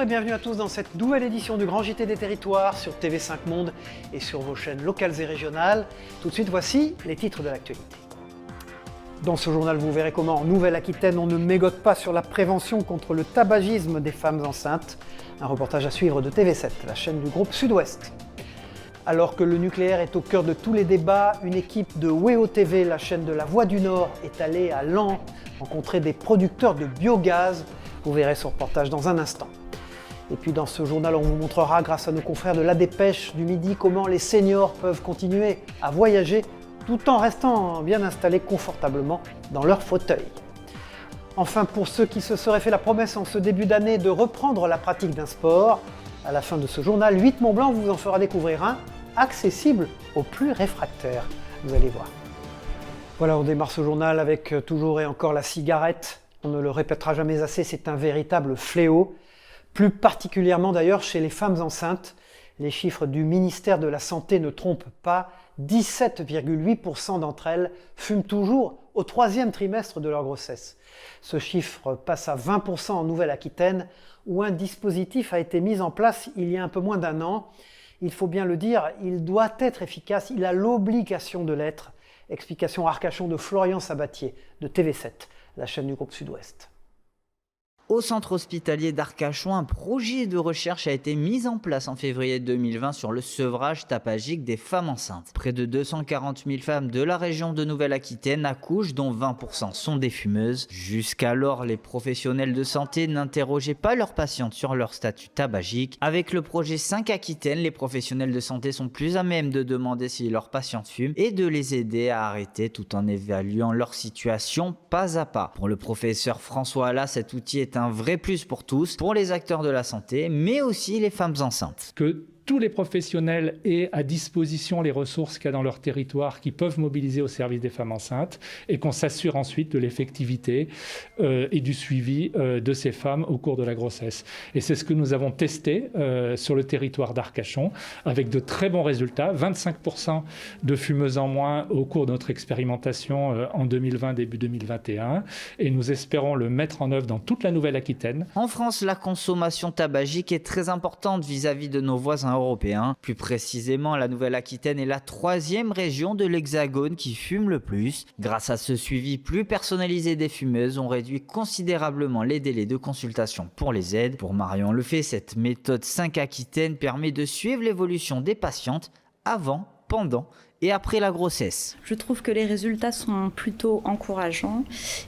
et bienvenue à tous dans cette nouvelle édition du Grand JT des Territoires sur TV5 Monde et sur vos chaînes locales et régionales. Tout de suite, voici les titres de l'actualité. Dans ce journal, vous verrez comment en Nouvelle-Aquitaine, on ne mégote pas sur la prévention contre le tabagisme des femmes enceintes. Un reportage à suivre de TV7, la chaîne du groupe Sud-Ouest. Alors que le nucléaire est au cœur de tous les débats, une équipe de WEO TV, la chaîne de la Voix du Nord, est allée à Laon rencontrer des producteurs de biogaz. Vous verrez ce reportage dans un instant. Et puis dans ce journal, on vous montrera, grâce à nos confrères de La Dépêche du Midi, comment les seniors peuvent continuer à voyager tout en restant bien installés confortablement dans leur fauteuil. Enfin, pour ceux qui se seraient fait la promesse en ce début d'année de reprendre la pratique d'un sport, à la fin de ce journal, 8 Mont-Blanc vous en fera découvrir un accessible aux plus réfractaires. Vous allez voir. Voilà, on démarre ce journal avec toujours et encore la cigarette. On ne le répétera jamais assez, c'est un véritable fléau. Plus particulièrement d'ailleurs chez les femmes enceintes. Les chiffres du ministère de la Santé ne trompent pas. 17,8% d'entre elles fument toujours au 3e trimestre de leur grossesse. Ce chiffre passe à 20% en Nouvelle-Aquitaine, où un dispositif a été mis en place il y a un peu moins d'un an. Il faut bien le dire, il doit être efficace, il a l'obligation de l'être. Explication Arcachon de Florian Sabatier de TV7, la chaîne du groupe Sud-Ouest. Au centre hospitalier d'Arcachon, un projet de recherche a été mis en place en février 2020 sur le sevrage tabagique des femmes enceintes. Près de 240 000 femmes de la région de Nouvelle-Aquitaine accouchent, dont 20% sont des fumeuses. Jusqu'alors, les professionnels de santé n'interrogeaient pas leurs patientes sur leur statut tabagique. Avec le projet 5 Aquitaine, les professionnels de santé sont plus à même de demander si leurs patientes fument et de les aider à arrêter tout en évaluant leur situation pas à pas. Pour le professeur François Alla, cet outil est un vrai plus pour tous, pour les acteurs de la santé, mais aussi les femmes enceintes. Que tous les professionnels aient à disposition les ressources qu'il y a dans leur territoire qui peuvent mobiliser au service des femmes enceintes et qu'on s'assure ensuite de l'effectivité et du suivi de ces femmes au cours de la grossesse. Et c'est ce que nous avons testé sur le territoire d'Arcachon avec de très bons résultats, 25% de fumeuses en moins au cours de notre expérimentation en 2020, début 2021, et nous espérons le mettre en œuvre dans toute la Nouvelle-Aquitaine. En France, la consommation tabagique est très importante vis-à-vis de nos voisins européens. Plus précisément, la Nouvelle-Aquitaine est la 3e région de l'Hexagone qui fume le plus. Grâce à ce suivi plus personnalisé des fumeuses, on réduit considérablement les délais de consultation pour les aides. Pour Marion Lefebvre, cette méthode 5 Aquitaine permet de suivre l'évolution des patientes avant, pendant et après la grossesse. Je trouve que les résultats sont plutôt encourageants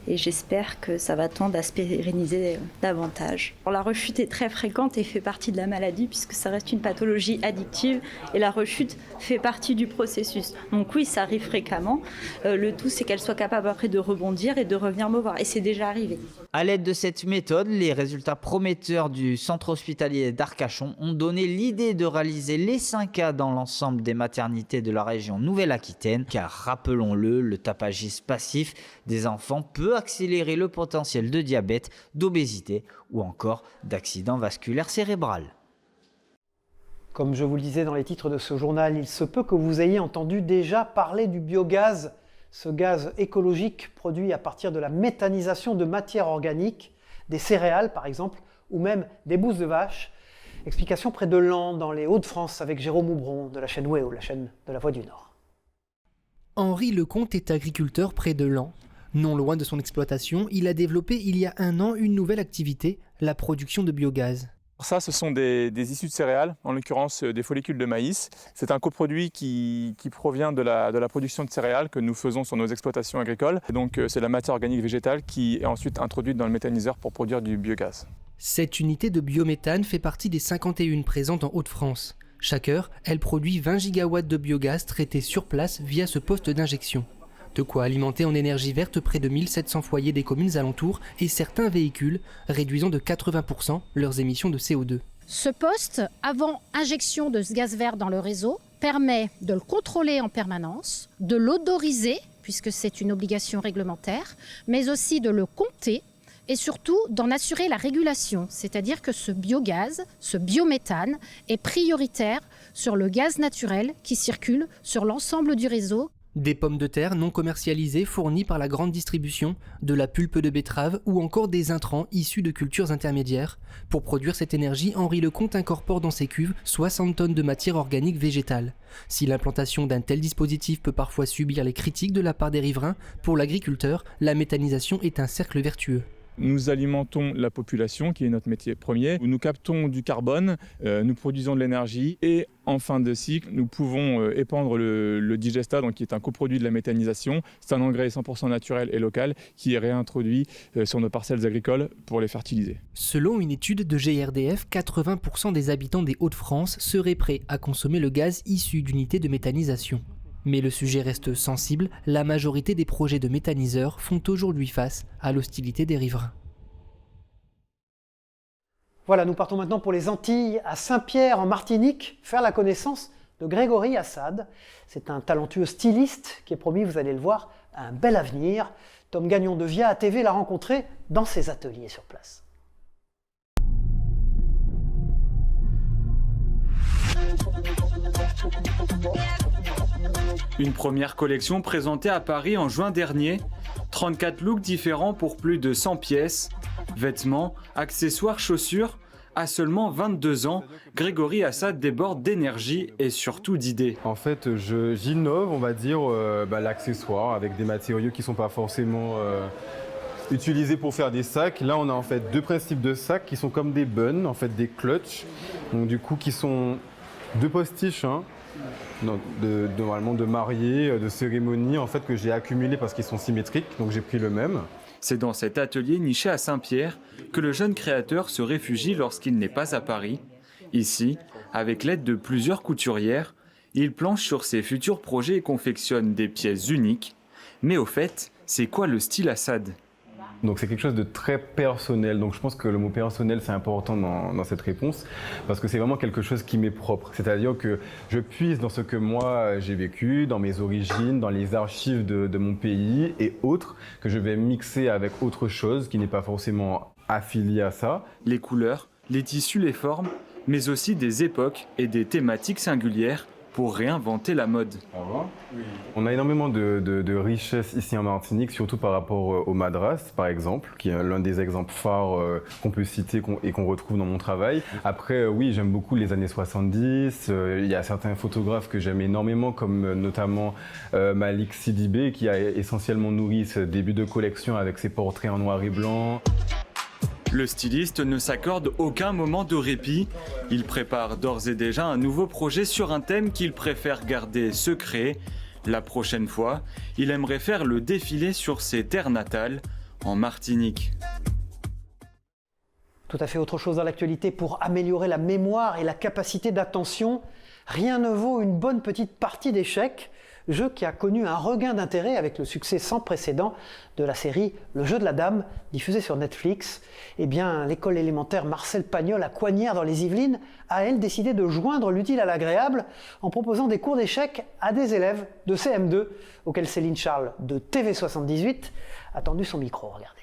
et j'espère que ça va tendre à se pérenniser davantage. Alors, la rechute est très fréquente et fait partie de la maladie puisque ça reste une pathologie addictive et la rechute fait partie du processus. Donc oui, ça arrive fréquemment. Le tout, c'est qu'elle soit capable après de rebondir et de revenir me voir. Et c'est déjà arrivé. À l'aide de cette méthode, les résultats prometteurs du centre hospitalier d'Arcachon ont donné l'idée de réaliser les 5A dans l'ensemble des maternités de la région Nouvelle-Aquitaine, car rappelons-le, le tabagisme passif des enfants peut accélérer le potentiel de diabète, d'obésité ou encore d'accident vasculaire cérébral. Comme je vous le disais dans les titres de ce journal, il se peut que vous ayez entendu déjà parler du biogaz, ce gaz écologique produit à partir de la méthanisation de matières organiques, des céréales par exemple, ou même des bousses de vache. Explication près de Laon, dans les Hauts-de-France, avec Jérôme Houbron de la chaîne WEO, la chaîne de la Voix du Nord. Henri Lecomte est agriculteur près de Laon. Non loin de son exploitation, il a développé il y a un an une nouvelle activité, la production de biogaz. Ça, ce sont des issues de céréales, en l'occurrence des follicules de maïs. C'est un coproduit qui provient de la production de céréales que nous faisons sur nos exploitations agricoles. Et donc c'est la matière organique végétale qui est ensuite introduite dans le méthaniseur pour produire du biogaz. Cette unité de biométhane fait partie des 51 présentes en Hauts-de-France. Chaque heure, elle produit 20 gigawatts de biogaz traités sur place via ce poste d'injection. De quoi alimenter en énergie verte près de 1700 foyers des communes alentours et certains véhicules, réduisant de 80% leurs émissions de CO2. Ce poste, avant injection de ce gaz vert dans le réseau, permet de le contrôler en permanence, de l'odoriser, puisque c'est une obligation réglementaire, mais aussi de le compter et surtout d'en assurer la régulation, c'est-à-dire que ce biogaz, ce biométhane, est prioritaire sur le gaz naturel qui circule sur l'ensemble du réseau. Des pommes de terre non commercialisées fournies par la grande distribution, de la pulpe de betterave ou encore des intrants issus de cultures intermédiaires. Pour produire cette énergie, Henri Lecomte incorpore dans ses cuves 60 tonnes de matière organique végétale. Si l'implantation d'un tel dispositif peut parfois subir les critiques de la part des riverains, pour l'agriculteur, la méthanisation est un cercle vertueux. Nous alimentons la population, qui est notre métier premier. Nous captons du carbone, nous produisons de l'énergie et en fin de cycle, nous pouvons épandre le digesta, donc qui est un coproduit de la méthanisation. C'est un engrais 100% naturel et local qui est réintroduit sur nos parcelles agricoles pour les fertiliser. Selon une étude de GRDF, 80% des habitants des Hauts-de-France seraient prêts à consommer le gaz issu d'unités de méthanisation. Mais le sujet reste sensible, la majorité des projets de méthaniseurs font aujourd'hui face à l'hostilité des riverains. Voilà, nous partons maintenant pour les Antilles, à Saint-Pierre en Martinique, faire la connaissance de Grégory Assad. C'est un talentueux styliste qui est promis, vous allez le voir, à un bel avenir. Tom Gagnon de VIA TV l'a rencontré dans ses ateliers sur place. Une première collection présentée à Paris en juin dernier. 34 looks différents pour plus de 100 pièces. Vêtements, accessoires, chaussures. À seulement 22 ans, Grégory Assad déborde d'énergie et surtout d'idées. En fait, j'innove, on va dire, l'accessoire avec des matériaux qui ne sont pas forcément utilisés pour faire des sacs. Là, on a en fait deux principes de sacs qui sont comme des buns, en fait des clutches. Donc du coup, qui sont deux postiches, normalement de mariés, de cérémonies, en fait, que j'ai accumulés parce qu'ils sont symétriques. Donc j'ai pris le même. C'est dans cet atelier niché à Saint-Pierre que le jeune créateur se réfugie lorsqu'il n'est pas à Paris. Ici, avec l'aide de plusieurs couturières, il planche sur ses futurs projets et confectionne des pièces uniques. Mais au fait, c'est quoi le style Assad ? Donc c'est quelque chose de très personnel, donc je pense que le mot personnel c'est important dans cette réponse parce que c'est vraiment quelque chose qui m'est propre, c'est-à-dire que je puise dans ce que moi j'ai vécu, dans mes origines, dans les archives de mon pays et autres, que je vais mixer avec autre chose qui n'est pas forcément affilié à ça. Les couleurs, les tissus, les formes, mais aussi des époques et des thématiques singulières pour réinventer la mode. On a énormément de richesses ici en Martinique, surtout par rapport au madras, par exemple, qui est l'un des exemples phares qu'on peut citer et qu'on retrouve dans mon travail. Après, oui, j'aime beaucoup les années 70. Il y a certains photographes que j'aime énormément, comme notamment Malik Sidibé, qui a essentiellement nourri ce début de collection avec ses portraits en noir et blanc. Le styliste ne s'accorde aucun moment de répit. Il prépare d'ores et déjà un nouveau projet sur un thème qu'il préfère garder secret. La prochaine fois, il aimerait faire le défilé sur ses terres natales, en Martinique. Tout à fait autre chose dans l'actualité pour améliorer la mémoire et la capacité d'attention. Rien ne vaut une bonne petite partie d'échecs, jeu qui a connu un regain d'intérêt avec le succès sans précédent de la série Le jeu de la dame, diffusée sur Netflix. Eh bien, l'école élémentaire Marcel Pagnol à Coignères dans les Yvelines a, elle, décidé de joindre l'utile à l'agréable en proposant des cours d'échecs à des élèves de CM2, auxquels Céline Charles de TV78 a tendu son micro. Regardez.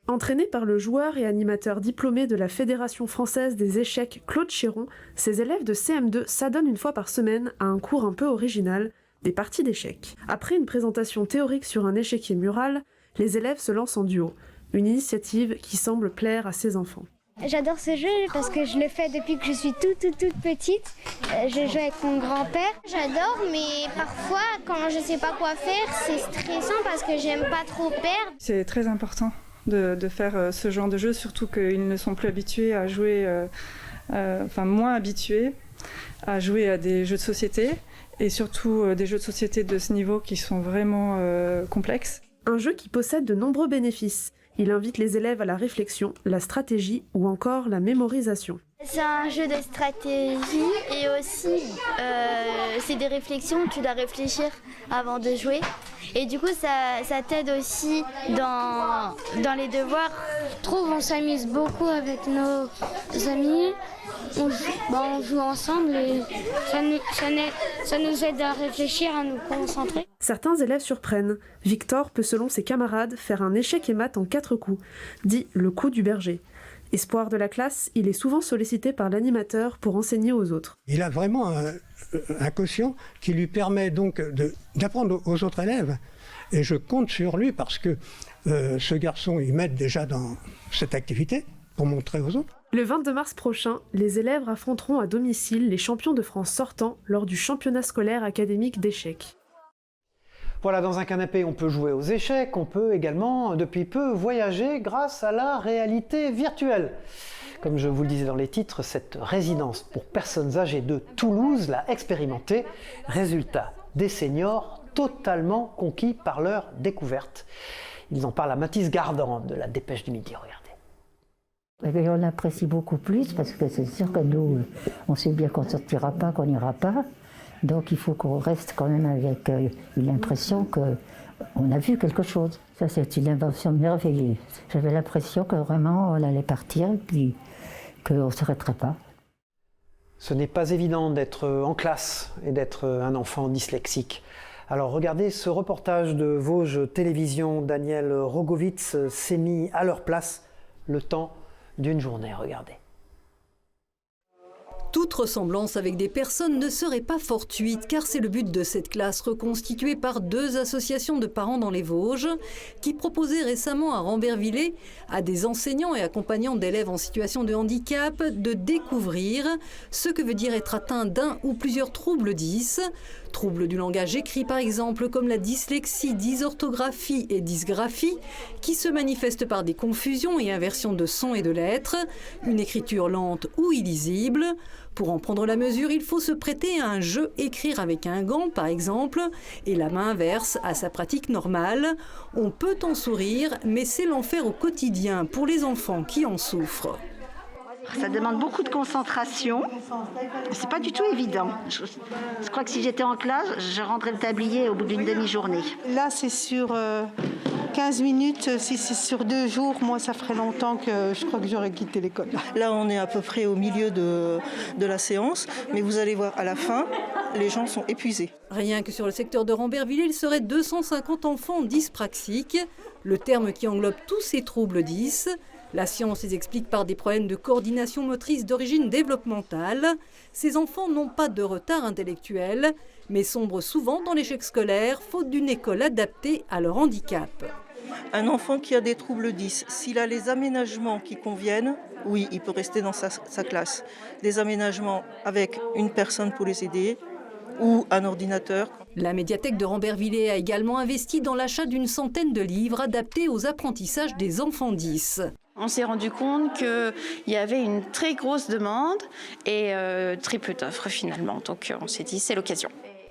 Entraînés par le joueur et animateur diplômé de la Fédération française des échecs Claude Chéron, ces élèves de CM2 s'adonnent une fois par semaine à un cours un peu original, des parties d'échecs. Après une présentation théorique sur un échiquier mural, les élèves se lancent en duo, une initiative qui semble plaire à ces enfants. J'adore ce jeu parce que je le fais depuis que je suis toute petite. Je joue avec mon grand-père. J'adore, mais parfois, quand je ne sais pas quoi faire, c'est stressant parce que j'aime pas trop perdre. C'est très important de faire ce genre de jeu, surtout qu'ils ne sont plus habitués à jouer, moins habitués à jouer à des jeux de société, et surtout des jeux de société de ce niveau qui sont vraiment complexes. Un jeu qui possède de nombreux bénéfices. Il invite les élèves à la réflexion, la stratégie ou encore la mémorisation. C'est un jeu de stratégie et aussi c'est des réflexions, tu dois réfléchir avant de jouer. Et du coup ça t'aide aussi dans les devoirs. Je trouve on s'amuse beaucoup avec nos amis, on joue ensemble et ça nous aide à réfléchir, à nous concentrer. Certains élèves surprennent. Victor peut selon ses camarades faire un échec et mat en 4 coups, dit le coup du berger. Espoir de la classe, il est souvent sollicité par l'animateur pour enseigner aux autres. Il a vraiment un quotient qui lui permet donc d'apprendre aux autres élèves. Et je compte sur lui parce que ce garçon, il m'aide déjà dans cette activité pour montrer aux autres. Le 22 mars prochain, les élèves affronteront à domicile les champions de France sortants lors du championnat scolaire académique d'échecs. Voilà, dans un canapé, on peut jouer aux échecs, on peut également, depuis peu, voyager grâce à la réalité virtuelle. Comme je vous le disais dans les titres, cette résidence pour personnes âgées de Toulouse l'a expérimentée. Résultat, des seniors totalement conquis par leur découverte. Ils en parlent à Mathis Gardan de la Dépêche du Midi, regardez. Eh bien, on apprécie beaucoup plus parce que c'est sûr que nous, on sait bien qu'on ne sortira pas, qu'on n'ira pas. Donc il faut qu'on reste quand même avec une impression qu'on a vu quelque chose. Ça, c'est une invention merveilleuse. J'avais l'impression que vraiment on allait partir et puis qu'on ne s'arrêterait pas. Ce n'est pas évident d'être en classe et d'être un enfant dyslexique. Alors regardez ce reportage de Vosges Télévision. Daniel Rogovitz s'est mis à leur place le temps d'une journée. Regardez. Toute ressemblance avec des personnes ne serait pas fortuite, car c'est le but de cette classe reconstituée par 2 associations de parents dans les Vosges, qui proposaient récemment à Rambervillers à des enseignants et accompagnants d'élèves en situation de handicap de découvrir ce que veut dire être atteint d'un ou plusieurs troubles 10. Troubles du langage écrit par exemple, comme la dyslexie, dysorthographie et dysgraphie, qui se manifestent par des confusions et inversions de sons et de lettres, une écriture lente ou illisible. Pour en prendre la mesure, il faut se prêter à un jeu écrire avec un gant, par exemple, et la main inverse à sa pratique normale. On peut en sourire, mais c'est l'enfer au quotidien pour les enfants qui en souffrent. Ça demande beaucoup de concentration. C'est pas du tout évident. Je crois que si j'étais en classe, je rendrais le tablier au bout d'une demi-journée. Là, c'est sur 15 minutes. Si c'est sur 2 jours, moi, ça ferait longtemps que je crois que j'aurais quitté l'école. Là, on est à peu près au milieu de la séance. Mais vous allez voir, à la fin, les gens sont épuisés. Rien que sur le secteur de Rambervillers, il serait 250 enfants dyspraxiques, le terme qui englobe tous ces troubles 10. La science les explique par des problèmes de coordination motrice d'origine développementale. Ces enfants n'ont pas de retard intellectuel, mais sombrent souvent dans l'échec scolaire, faute d'une école adaptée à leur handicap. Un enfant qui a des troubles 10, s'il a les aménagements qui conviennent, oui, il peut rester dans sa classe. Des aménagements avec une personne pour les aider, ou un ordinateur. La médiathèque de Rambervillers a également investi dans l'achat d'une centaine de livres adaptés aux apprentissages des enfants 10. On s'est rendu compte qu'il y avait une très grosse demande et très peu d'offres finalement. Donc on s'est dit c'est l'occasion.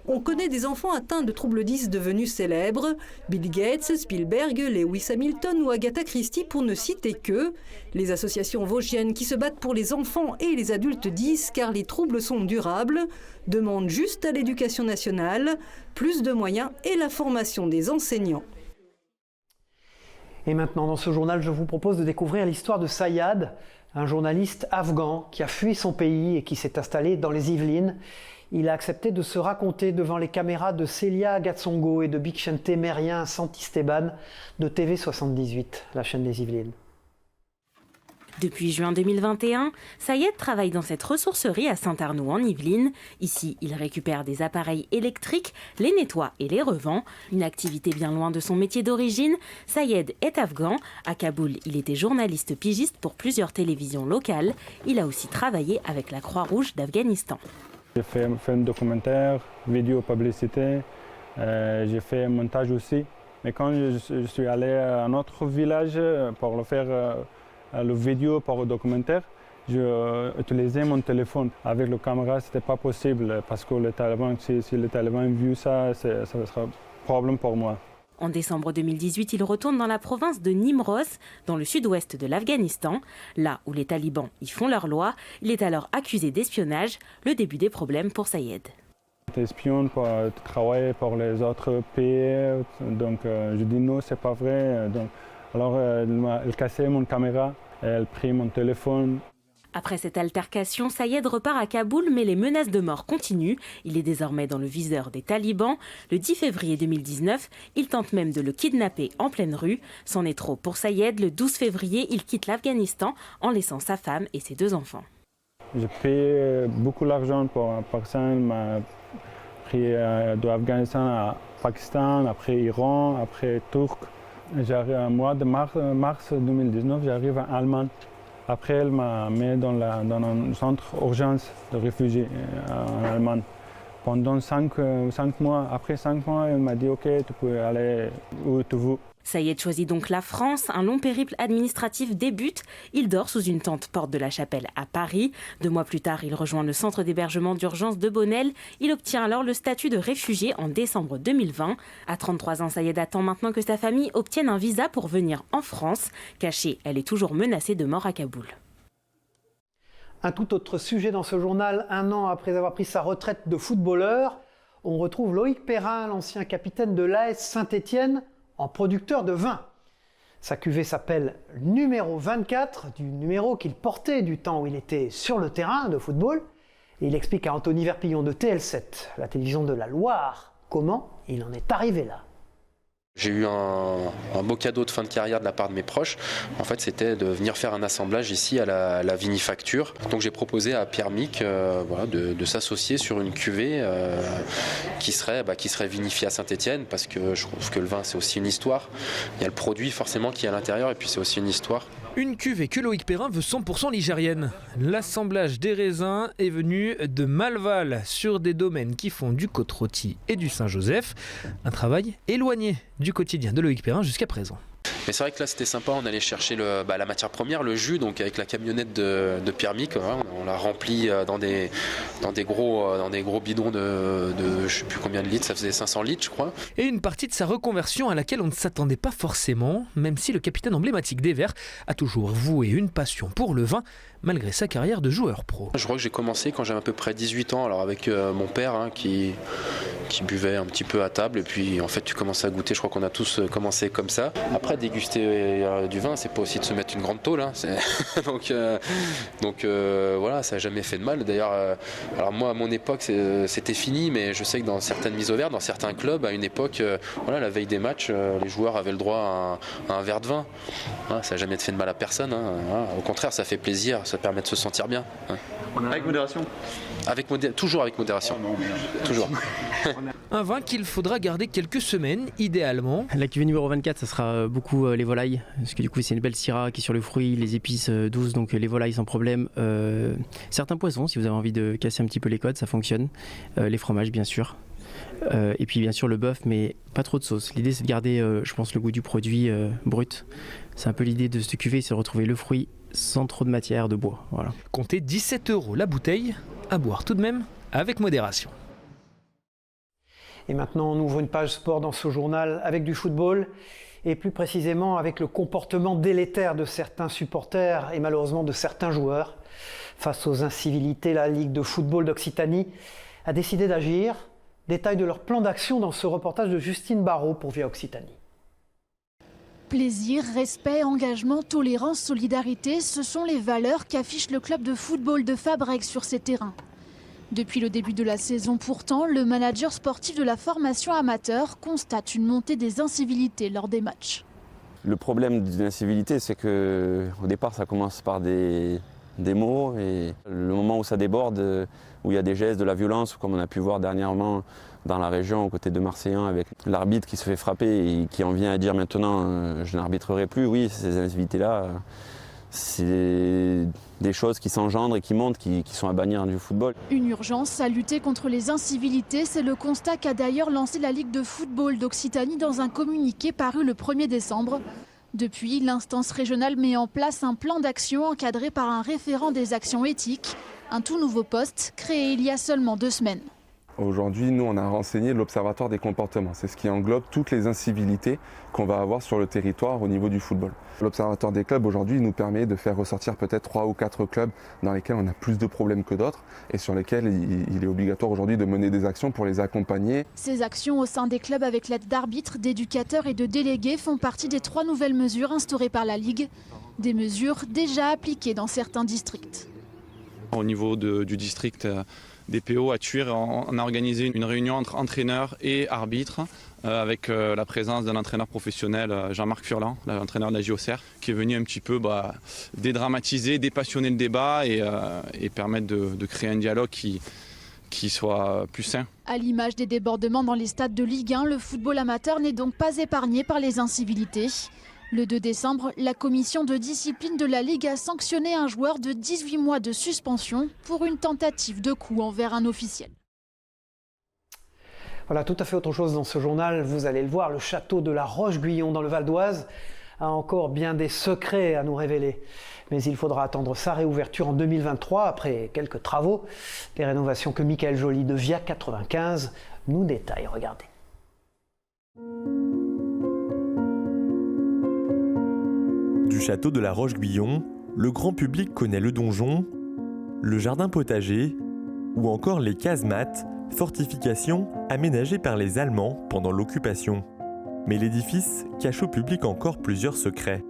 On connaît des enfants atteints de troubles 10 devenus célèbres, Bill Gates, Spielberg, Lewis Hamilton ou Agatha Christie pour ne citer que. Les associations vosgiennes qui se battent pour les enfants et les adultes 10 car les troubles sont durables, demandent juste à l'éducation nationale plus de moyens et la formation des enseignants. Et maintenant, dans ce journal, je vous propose de découvrir l'histoire de Sayad, un journaliste afghan qui a fui son pays et qui s'est installé dans les Yvelines. Il a accepté de se raconter devant les caméras de Célia Gatsongo et de Bixente Merien Santisteban de TV78, la chaîne des Yvelines. Depuis juin 2021, Sayed travaille dans cette ressourcerie à Saint-Arnoux en Yvelines. Ici, il récupère des appareils électriques, les nettoie et les revend. Une activité bien loin de son métier d'origine. Sayed est afghan. À Kaboul, il était journaliste pigiste pour plusieurs télévisions locales. Il a aussi travaillé avec la Croix-Rouge d'Afghanistan. J'ai fait un film documentaire, vidéo, publicité. J'ai fait un montage aussi. Mais quand je suis allé à un autre village pour le faire... le vidéo pour le documentaire, j'ai utilisé mon téléphone. Avec la caméra, ce n'était pas possible parce que les talibans, si les talibans vu ça, ça sera un problème pour moi. En décembre 2018, il retourne dans la province de Nimroz, dans le sud-ouest de l'Afghanistan. Là où les talibans y font leur loi, il est alors accusé d'espionnage, le début des problèmes pour Sayed. J'étais espion pour travailler pour les autres pays, donc je dis non, c'est pas vrai. Donc, alors elle cassait mon caméra, elle prit mon téléphone. Après cette altercation, Sayed repart à Kaboul, mais les menaces de mort continuent. Il est désormais dans le viseur des talibans. Le 10 février 2019, il tente même de le kidnapper en pleine rue. C'en est trop pour Sayed. Le 12 février, il quitte l'Afghanistan en laissant sa femme et ses 2 enfants. J'ai pris beaucoup d'argent pour Pakistan, m'a pris de l'Afghanistan à Pakistan, après Iran, après Turc. Au mois de mars 2019, j'arrive en Allemagne. Après, elle m'a mis dans un centre d'urgence de réfugiés en Allemagne. Pendant 5 mois, après 5 mois, elle m'a dit « Ok, tu peux aller où tu veux ». Sayed choisit donc la France. Un long périple administratif débute. Il dort sous une tente porte de la Chapelle à Paris. 2 mois plus tard, il rejoint le centre d'hébergement d'urgence de Bonnel. Il obtient alors le statut de réfugié en décembre 2020. À 33 ans, Sayed attend maintenant que sa famille obtienne un visa pour venir en France. Cachée, elle est toujours menacée de mort à Kaboul. Un tout autre sujet dans ce journal. 1 an après avoir pris sa retraite de footballeur, on retrouve Loïc Perrin, l'ancien capitaine de l'AS Saint-Étienne, en producteur de vin. Sa cuvée s'appelle numéro 24, du numéro qu'il portait du temps où il était sur le terrain de football. Et il explique à Anthony Verpillon de TL7, la télévision de la Loire, comment il en est arrivé là. J'ai eu un beau cadeau de fin de carrière de la part de mes proches. En fait, c'était de venir faire un assemblage ici à la vinifacture. Donc j'ai proposé à Pierre Mick de s'associer sur une cuvée qui serait vinifiée à Saint-Étienne, parce que je trouve que le vin, c'est aussi une histoire. Il y a le produit forcément qui est à l'intérieur, et puis c'est aussi une histoire. Une cuvée que Loïc Perrin veut 100% ligérienne. L'assemblage des raisins est venu de Malval, sur des domaines qui font du Côte-Rôtie et du Saint-Joseph. Un travail éloigné du quotidien de Loïc Perrin jusqu'à présent. Mais c'est vrai que là c'était sympa, on allait chercher la matière première, le jus, donc avec la camionnette de Pierre Mick, on l'a rempli dans des gros bidons de je sais plus combien de litres, ça faisait 500 litres je crois. Et une partie de sa reconversion à laquelle on ne s'attendait pas forcément, même si le capitaine emblématique des Verts a toujours voué une passion pour le vin, malgré sa carrière de joueur pro. Je crois que j'ai commencé quand j'avais à peu près 18 ans, alors avec mon père qui buvait un petit peu à table, et puis en fait tu commences à goûter, je crois qu'on a tous commencé comme ça. Après déguster du vin, c'est pas aussi de se mettre une grande tôle, donc voilà, ça n'a jamais fait de mal. D'ailleurs, alors moi à mon époque c'était fini, mais je sais que dans certaines mises au vert, dans certains clubs, à une époque, la veille des matchs, les joueurs avaient le droit à un verre de vin. Ça n'a jamais fait de mal à personne. Au contraire, ça fait plaisir, ça permet de se sentir bien. Avec modération ? Toujours avec modération. Toujours. Un vin qu'il faudra garder quelques semaines, idéalement. La cuvée numéro 24, ça sera beaucoup les volailles, parce que du coup c'est une belle syrah qui est sur le fruit, les épices douces, donc les volailles sans problème. Certains poissons, si vous avez envie de casser un petit peu les codes, ça fonctionne. Les fromages bien sûr. Et puis bien sûr le bœuf, mais pas trop de sauce. L'idée c'est de garder, je pense, le goût du produit brut. C'est un peu l'idée de cette cuvée, c'est de retrouver le fruit sans trop de matière, de bois. Voilà. Comptez 17 € la bouteille, à boire tout de même avec modération. Et maintenant, on ouvre une page sport dans ce journal avec du football, et plus précisément avec le comportement délétère de certains supporters et malheureusement de certains joueurs. Face aux incivilités, la Ligue de football d'Occitanie a décidé d'agir. Détail de leur plan d'action dans ce reportage de Justine Barrault pour Via Occitanie. Plaisir, respect, engagement, tolérance, solidarité, ce sont les valeurs qu'affiche le club de football de Fabrègues sur ses terrains. Depuis le début de la saison pourtant, le manager sportif de la formation amateur constate une montée des incivilités lors des matchs. Le problème de l'incivilité, c'est qu'au départ, ça commence par des mots, et le moment où ça déborde, où il y a des gestes, de la violence, comme on a pu voir dernièrement dans la région, aux côtés de Marseillan, avec l'arbitre qui se fait frapper et qui en vient à dire maintenant je n'arbitrerai plus. Oui, ces incivilités-là, c'est des choses qui s'engendrent et qui montent, qui sont à bannir du football. Une urgence à lutter contre les incivilités, c'est le constat qu'a d'ailleurs lancé la Ligue de football d'Occitanie dans un communiqué paru le 1er décembre. Depuis, l'instance régionale met en place un plan d'action encadré par un référent des actions éthiques, un tout nouveau poste créé il y a seulement 2 semaines. Aujourd'hui, nous, on a renseigné l'Observatoire des comportements. C'est ce qui englobe toutes les incivilités qu'on va avoir sur le territoire au niveau du football. L'Observatoire des clubs, aujourd'hui, nous permet de faire ressortir peut-être 3 ou 4 clubs dans lesquels on a plus de problèmes que d'autres et sur lesquels il est obligatoire aujourd'hui de mener des actions pour les accompagner. Ces actions au sein des clubs avec l'aide d'arbitres, d'éducateurs et de délégués font partie des 3 nouvelles mesures instaurées par la Ligue. Des mesures déjà appliquées dans certains districts. Au niveau du district des PO à Thuir, on a organisé une réunion entre entraîneurs et arbitres avec la présence d'un entraîneur professionnel, Jean-Marc Furlan, l'entraîneur de la JOCR, qui est venu un petit peu dédramatiser, dépassionner le débat et permettre de créer un dialogue qui soit plus sain. À l'image des débordements dans les stades de Ligue 1, le football amateur n'est donc pas épargné par les incivilités. Le 2 décembre, la commission de discipline de la Ligue a sanctionné un joueur de 18 mois de suspension pour une tentative de coup envers un officiel. Voilà, tout à fait autre chose dans ce journal. Vous allez le voir, le château de la Roche-Guyon dans le Val d'Oise a encore bien des secrets à nous révéler. Mais il faudra attendre sa réouverture en 2023 après quelques travaux. Les rénovations que Michael Joly de Via 95 nous détaille. Regardez. Du château de la Roche-Guyon, le grand public connaît le donjon, le jardin potager ou encore les casemates, fortifications aménagées par les Allemands pendant l'occupation. Mais l'édifice cache au public encore plusieurs secrets.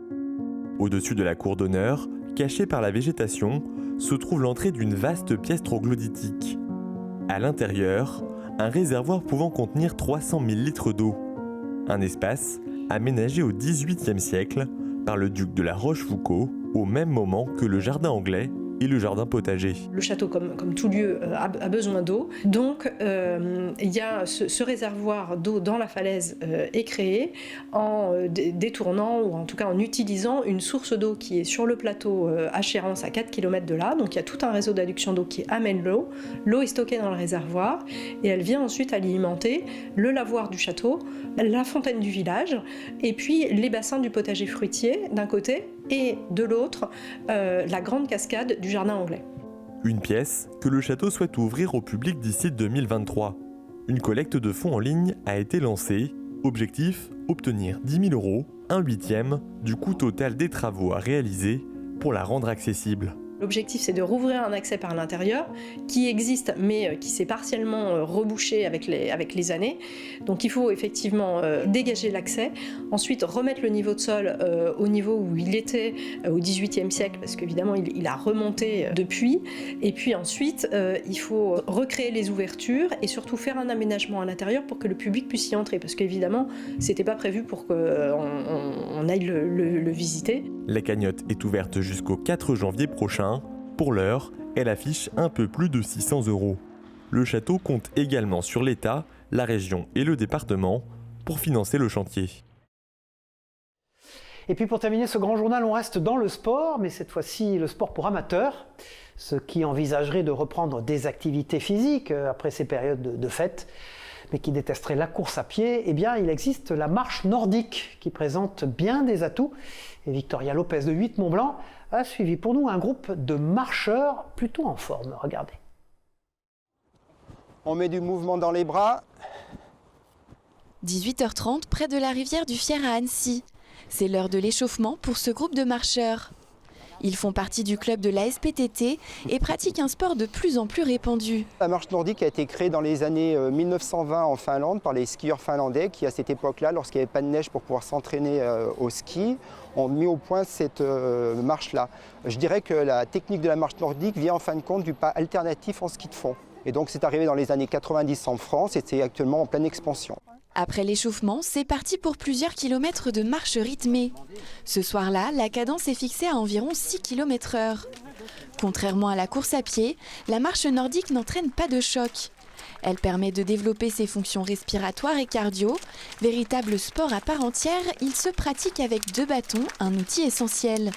Au-dessus de la cour d'honneur, cachée par la végétation, se trouve l'entrée d'une vaste pièce troglodytique. À l'intérieur, un réservoir pouvant contenir 300 000 litres d'eau. Un espace aménagé au XVIIIe siècle par le duc de la Rochefoucauld au même moment que le jardin anglais et le jardin potager. Le château, comme tout lieu, a besoin d'eau. Donc, il y a ce réservoir d'eau dans la falaise est créé en détournant, ou en tout cas en utilisant une source d'eau qui est sur le plateau à Chérence, à 4 km de là. Donc, il y a tout un réseau d'adduction d'eau qui amène l'eau. L'eau est stockée dans le réservoir et elle vient ensuite alimenter le lavoir du château, la fontaine du village et puis les bassins du potager fruitier d'un côté et de l'autre la grande cascade du jardin anglais. Une pièce que le château souhaite ouvrir au public d'ici 2023. Une collecte de fonds en ligne a été lancée. Objectif, obtenir 10 000 €, 1/8 du coût total des travaux à réaliser pour la rendre accessible. L'objectif, c'est de rouvrir un accès par l'intérieur qui existe mais qui s'est partiellement rebouché avec les années. Donc il faut effectivement dégager l'accès, ensuite remettre le niveau de sol au niveau où il était au XVIIIe siècle parce qu'évidemment il a remonté depuis. Et puis ensuite, il faut recréer les ouvertures et surtout faire un aménagement à l'intérieur pour que le public puisse y entrer parce qu'évidemment, c'était pas prévu pour qu'on aille le visiter. La cagnotte est ouverte jusqu'au 4 janvier prochain. Pour l'heure, elle affiche un peu plus de 600 €. Le château compte également sur l'État, la région et le département pour financer le chantier. Et puis pour terminer ce grand journal, on reste dans le sport, mais cette fois-ci le sport pour amateurs. Ceux qui envisageraient de reprendre des activités physiques après ces périodes de fête, mais qui détesteraient la course à pied, eh bien il existe la marche nordique qui présente bien des atouts. Et Victoria Lopez de 8 Mont-Blanc a suivi pour nous un groupe de marcheurs plutôt en forme. Regardez. On met du mouvement dans les bras. 18h30 près de la rivière du Fier à Annecy. C'est l'heure de l'échauffement pour ce groupe de marcheurs. Ils font partie du club de la SPTT et pratiquent un sport de plus en plus répandu. La marche nordique a été créée dans les années 1920 en Finlande par les skieurs finlandais qui, à cette époque-là, lorsqu'il n'y avait pas de neige pour pouvoir s'entraîner au ski, ont mis au point cette marche-là. Je dirais que la technique de la marche nordique vient en fin de compte du pas alternatif en ski de fond. Et donc c'est arrivé dans les années 90 en France et c'est actuellement en pleine expansion. Après l'échauffement, c'est parti pour plusieurs kilomètres de marche rythmée. Ce soir-là, la cadence est fixée à environ 6 km/h. Contrairement à la course à pied, la marche nordique n'entraîne pas de choc. Elle permet de développer ses fonctions respiratoires et cardio. Véritable sport à part entière, il se pratique avec 2 bâtons, un outil essentiel.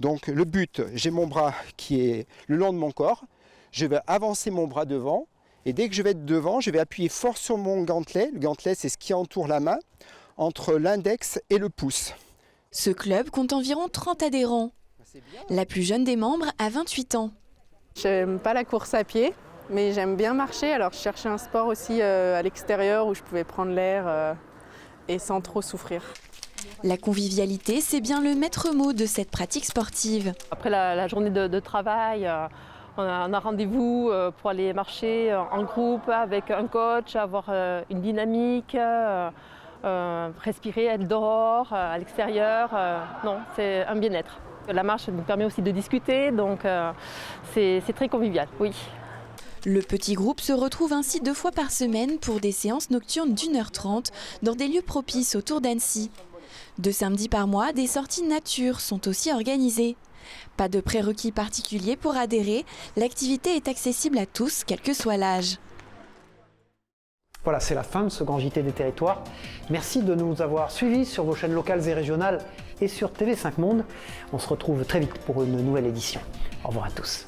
Donc le but, j'ai mon bras qui est le long de mon corps. Je vais avancer mon bras devant. Et dès que je vais être devant, je vais appuyer fort sur mon gantelet. Le gantelet, c'est ce qui entoure la main, entre l'index et le pouce. Ce club compte environ 30 adhérents. La plus jeune des membres a 28 ans. J'aime pas la course à pied, mais j'aime bien marcher. Alors je cherchais un sport aussi à l'extérieur où je pouvais prendre l'air et sans trop souffrir. La convivialité, c'est bien le maître mot de cette pratique sportive. Après la journée de travail, on a rendez-vous pour aller marcher en groupe avec un coach, avoir une dynamique, respirer, être dehors, à l'extérieur. Non, c'est un bien-être. La marche nous permet aussi de discuter, donc c'est très convivial, oui. Le petit groupe se retrouve ainsi 2 fois par semaine pour des séances nocturnes d'1h30 dans des lieux propices autour d'Annecy. 2 samedis par mois, des sorties nature sont aussi organisées. Pas de prérequis particuliers pour adhérer, l'activité est accessible à tous, quel que soit l'âge. Voilà, c'est la fin de ce grand JT des territoires. Merci de nous avoir suivis sur vos chaînes locales et régionales et sur TV5 Monde. On se retrouve très vite pour une nouvelle édition. Au revoir à tous.